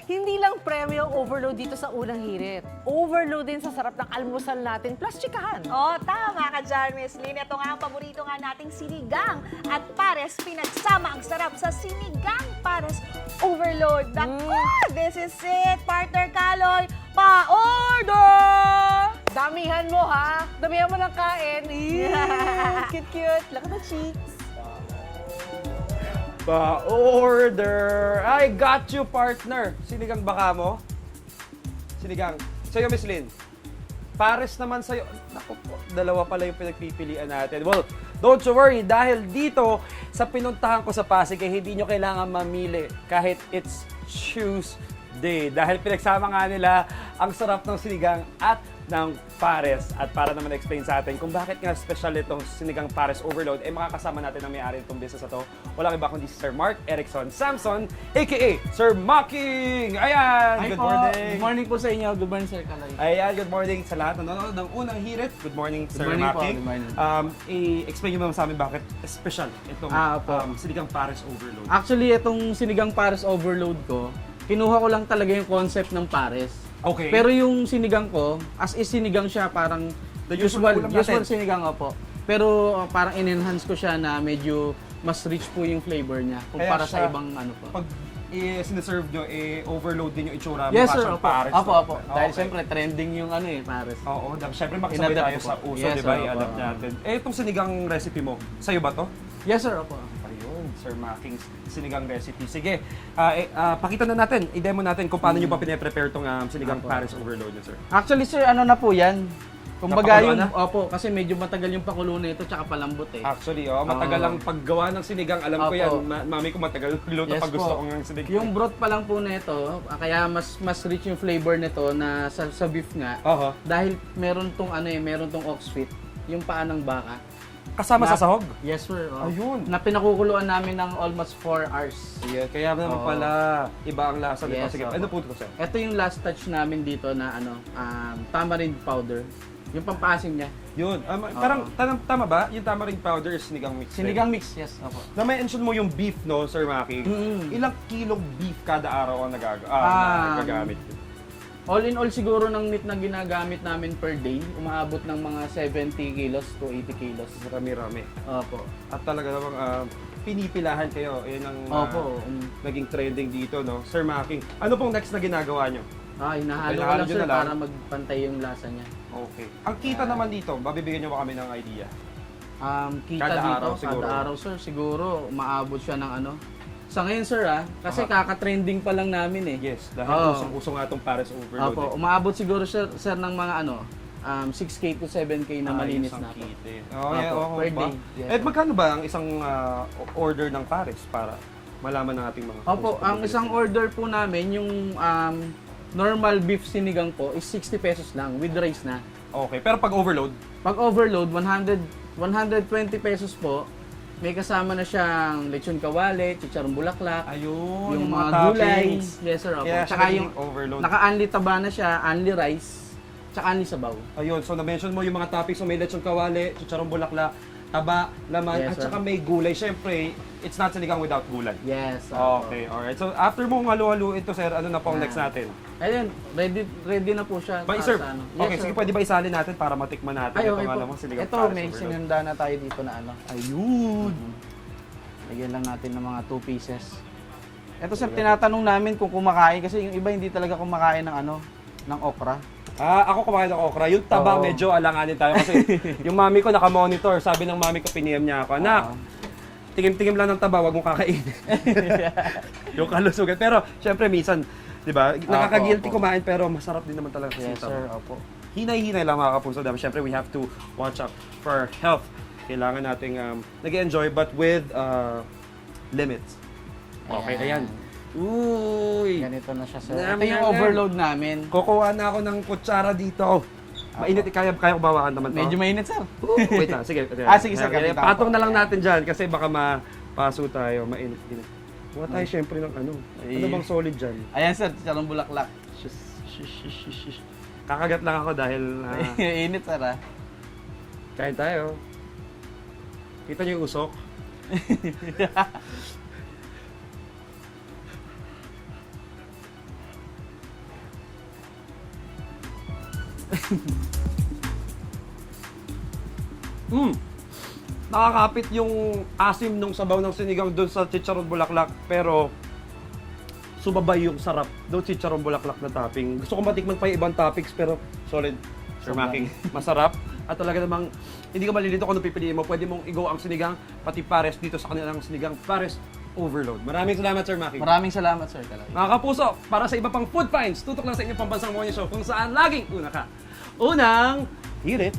Hindi lang premyo overload dito sa unang hirit. Overload din sa sarap ng almusal natin plus chikahan. Oh, tama ka dyan, Miss Lynn. Ito nga ang paborito nga nating sinigang. At pares, pinagsama ang sarap sa sinigang pares overload. Naku, this is it, partner Kaloy. Pa-order! Damihan mo ha! Damihan mo ng kain. Cute-cute. Laka na cheeks. Pa-order! I got you, partner! Sinigang baka mo? Sinigang. Sa'yo, Miss Lynn. Pares naman sa'yo. Naku po, dalawa pala yung pinagpipilian natin. Well, don't you worry, dahil dito, sa pinuntahan ko sa Pasig, eh, hindi nyo kailangan mamili kahit it's Tuesday. Dahil pinagsama nga nila ang sarap ng sinigang at ng pares. At para naman explain sa atin kung bakit nga special itong sinigang pares overload, eh makakasama natin ang may-ari itong business na to. Walang iba kundi si Sir Mark Erickson Samson, a.k.a. Sir Mocking! Ayan! Good morning! Good morning po sa inyo. Good morning, Sir Kaloy. Ayan, good morning sa lahat ng nanonood ng unang hirit. Good morning, Sir morning po, Maki. good morning. I-explain nyo naman sa amin bakit special itong Opo. sinigang pares overload. Actually, itong sinigang pares overload ko, kinuha ko lang talaga yung concept ng pares. Okay. Pero yung sinigang ko, as is sinigang siya, parang The usual ulam natin. usual sinigang po. Pero parang in-enhance ko siya na medyo mas rich po yung flavor niya kumpara sa siya, ibang ano po. Pag sinaserve nyo, overload din yung itsura Yes, mukha sir. siyang Opo. pares. Opo, opo. Okay. Dahil siyempre trending yung ano pares. Oo, syempre makasabay Inadapt tayo ko sa po. uso, Yes, di ba? sir, opo. I-adapt natin. Itong sinigang recipe mo, sa'yo ba to? Yes, sir. Opo. Ayun, Sir Making's sinigang recipe. Sige, pakita na natin, i-demo natin kung paano nyo pa pine-prepare itong sinigang Opo. pares overload nyo, sir. Actually, sir, ano na po yan? Kumbaga Napakuluan yung, na? opo, kasi medyo matagal yung pakulo nito tsaka palambot eh. Actually, matagal Oo. lang paggawa ng sinigang. Alam ko Opo. yan, mami ko matagal luto Yes pag gusto po. ko ng sinigang. Yung broth pa lang po nito, kaya mas rich yung flavor nito na sa beef nga. Oho. Dahil meron tong meron tong ox feet, yung paa ng baka. Kasama sa sahog? Yes, sir. Ayun. Na pinakukuluan namin ng almost 4 hours. Yeah, kaya naman Oo. pala, iba ang lasa nito. Yes, Sige, opo. ano po ito, sir? Ito yung last touch namin dito na tamarind powder. Yung pampasim niya. Yun. Parang, tama ba? Yung tamarind powder is sinigang mix. Sinigang mix, yes. Opo. Na-mention mo yung beef, no, Sir Maki? Mm. Ilang kilong beef kada araw ang nagagamit? All in all siguro ng meat na ginagamit namin per day, umaabot ng mga 70 kilos to 80 kilos. Marami-rami. Opo. At talaga namang pinipilahan kayo. Yan ang Opo. naging trending dito, no? Sir Maki, ano pong next na ginagawa nyo? Hinahalo ko Hinahalo lang nyo sir na lang? para magpantay yung lasa niya. Okay. Ang kita naman dito, mabibigyan nyo ba kami ng idea? Kita Kada dito, araw siguro. kada araw sir, siguro umaabot siya ng ano. Sa ngayon sir kasi kaka-trending pa lang namin eh. Yes, dahil Oo. usong-usong nga itong Paris overload. Opo, umaabot siguro sir ng mga 6K to 7K na malinis na po. Oh, yeah, Opo, per ba? day. Yes, Eh, magkano ba ang isang order ng Paris para malaman ng ating mga Opo, ang isang order po namin, yung normal beef sinigang po is 60 pesos lang with rice na. Okay, pero pag overload, Pag overload, 120 pesos po, may kasama na siyang lechon kawali, chicharong bulaklak, ayun, yung mga gulay. toppings. Yes sir, opo. Kaya Tsaka siya yung naging overload. naka-unli taba na siya, unli rice, tsaka unli sabaw. Ayun, so na-mention mo yung mga toppings, so may lechon kawali, chicharong bulaklak, taba, laman, Yes, at sir. saka may gulay. Siyempre, it's not sinigang without gulay. Yes. opo. Okay, alright. So after mong halu-haluin to, sir, ano na po ang next natin? Ayun, ready na po siya. Ba, para sir, sa ano. okay, Yes, sige, sir. pwede ba isali natin para matikman natin Ay, ito okay nga po. namang sinigang Ito, Paris may overload. sinunda na tayo dito na ano. Ayun! Lagyan lang natin ng mga 2 pieces. Ito sir, tinatanong namin kung kumakain kasi yung iba hindi talaga kumakain ng ng okra. Ako kumain ng okra. Yung taba, Oo. medyo alanganin tayo kasi yung mami ko naka-monitor. Sabi ng mami ko, piniem niya ako, anak, tingim-tingim lang ng taba, wag mong kakainin. Yung kalusugan. Pero, syempre, minsan, di ba, nakaka-guilty opo. kumain pero masarap din naman talaga kasi Yes yung sir, taba. opo. Hinay-hinay lang mga kapuso dami. Syempre, we have to watch out for our health. Kailangan nating nag-enjoy but with limits. Okay, ayan. Uy! Ganito na siya sir. Nam, Ito yung nam, nam. overload namin. Kukuha na ako ng kutsara dito. Mainit, kaya ko bawakan naman to. Medyo mainit sir. Wait lang, sige. Sige sir, ganito Patong ako. na lang natin dyan kasi baka mapaso tayo, mainit. Kuha tayo syempre ng ano. Ano bang solid dyan? Ayan sir, chicharong bulaklak. Shish. Kakagat lang ako dahil Init sir kain tayo. Kita niyo yung usok? Nakakapit yung asim nung sabaw ng sinigang doon sa chicharon bulaklak, pero sumabay yung sarap doon chicharon bulaklak na topping. Gusto ko matikman pa yung ibang toppings, pero solid, Sir Maki. Masarap. At talaga namang hindi ka malilito kung ano pipiliin mo. Pwede mong i-go ang sinigang, pati pares dito sa kanilang sinigang pares overload. Maraming salamat, Sir Maki. Maraming salamat, sir, talaga. Mga kapuso, para sa iba pang food finds, tutok lang sa inyong pambansang morning show kung saan laging una ka. Unang hirit